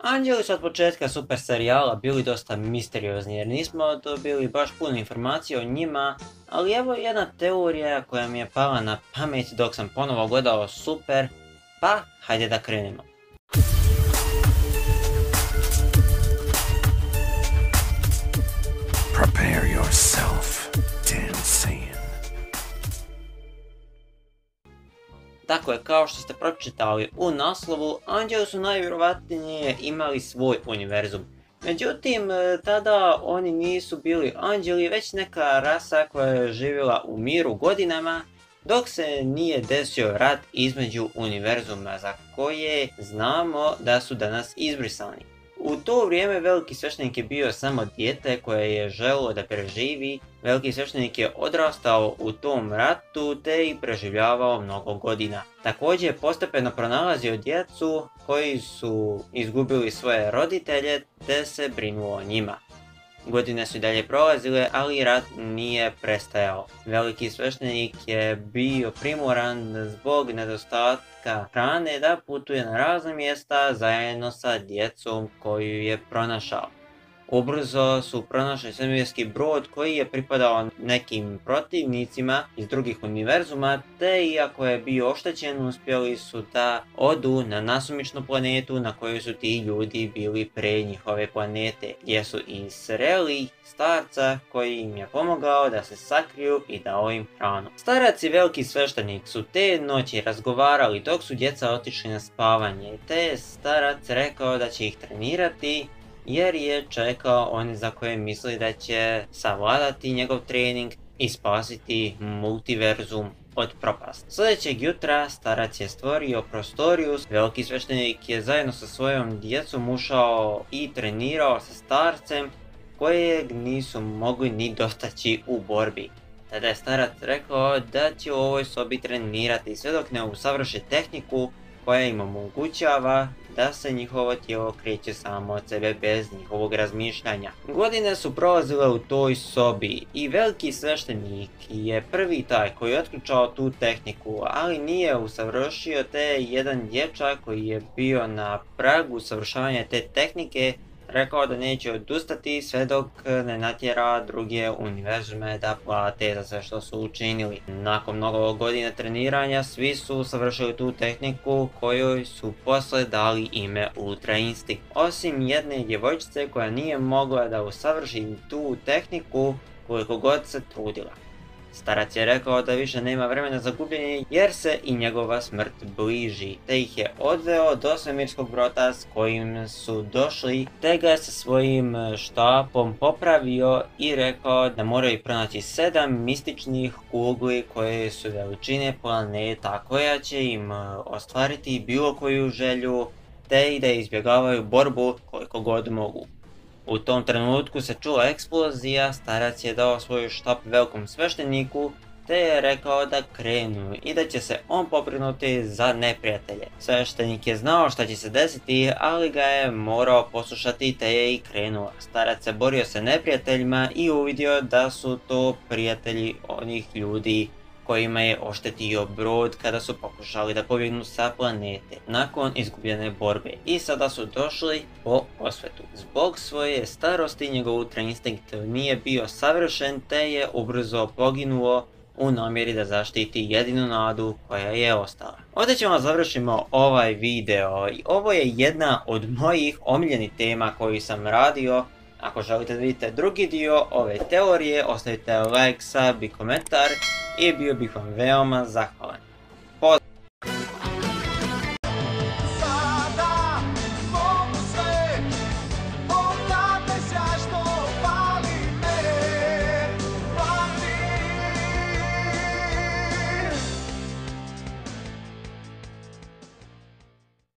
Anđeli su od početka super serijala bili dosta misteriozni jer nismo dobili baš puno informacija o njima, ali evo jedna teorija koja mi je pala na pamet dok sam ponovo gledao Super, pa hajde da krenemo. Prepare yourself, Dan Saiyan. Dakle, kao što ste pročitali u naslovu, anđeli su najvjerovatnije imali svoj univerzum. Međutim, tada oni nisu bili anđeli, već neka rasa koja je živjela u miru godinama, dok se nije desio rat između univerzuma za koje znamo da su danas izbrisani. U to vrijeme veliki sveštenik je bio samo dijete koje je želilo da preživi. Veliki sveštenik je odrastao u tom ratu te i preživljavao mnogo godina. Također je postepeno pronalazio djecu koji su izgubili svoje roditelje te se brinuo o njima. Godine su i dalje prolazile, ali rat nije prestajao. Veliki sveštenik je bio primoran zbog nedostatka hrane da putuje na razne mjesta zajedno sa djecom koju je pronašao. Ubrzo su pronašli svemirski brod koji je pripadao nekim protivnicima iz drugih univerzuma, te iako je bio oštećen, uspjeli su da odu na nasumičnu planetu na kojoj su ti ljudi bili pre njihove planete, gdje su i sreli starca koji im je pomogao da se sakriju i dao im hranu. Starac i veliki sveštenik su te noći razgovarali dok su djeca otišli na spavanje, te je starac rekao da će ih trenirati jer je čekao one za koje misli da će savladati njegov trening i spasiti multiverzum od propasti. Sljedećeg jutra starac je stvorio prostoriju, veliki sveštenik je zajedno sa svojom djecom ušao i trenirao sa starcem kojeg nisu mogli ni dotaći u borbi. Tada je starac rekao da će u ovoj sobi trenirati sve dok ne usavrši tehniku koja im omogućava da se njihovo tijelo kreće samo od sebe bez njihovog razmišljanja. Godine su prolazile u toj sobi i veliki sveštenik je prvi taj koji je otključao tu tehniku, ali nije usavršio te jedan dječak koji je bio na pragu usavršavanja te tehnike rekao da neće odustati sve dok ne natjera druge univerzume da plate za sve što su učinili. Nakon mnogo godina treniranja svi su usavršili tu tehniku kojoj su posle dali ime Ultra Instinct. Osim jedne djevojčice koja nije mogla da usavrši tu tehniku koliko god se trudila. Starac je rekao da više nema vremena za gubljenje jer se i njegova smrt bliži, te ih je odveo do svemirskog broda s kojim su došli, te ga je sa svojim štapom popravio i rekao da moraju pronaći 7 mističnih kugli koje su veličine planeta koja će im ostvariti bilo koju želju, te i da izbjegavaju borbu koliko god mogu. U tom trenutku se čula eksplozija, starac je dao svoj štap velikom svešteniku, te je rekao da krenu i da će se on pobrinuti za neprijatelje. Sveštenik je znao šta će se desiti, ali ga je morao poslušati te je i krenuo. Starac se borio sa neprijateljima i uvidio da su to prijatelji onih ljudi kojima je oštetio brod kada su pokušali da pobjegnu sa planete nakon izgubljene borbe i sada su došli po osvetu. Zbog svoje starosti njegov Ultra Instinct nije bio savršen te je ubrzo poginuo u namjeri da zaštiti jedinu nadu koja je ostala. Ovdje ćemo završimo ovaj video i ovo je jedna od mojih omiljenih tema koju sam radio. Ako želite da vidite drugi dio ove teorije, ostavite like, sub i komentar i bio bih vam veoma zahvalan.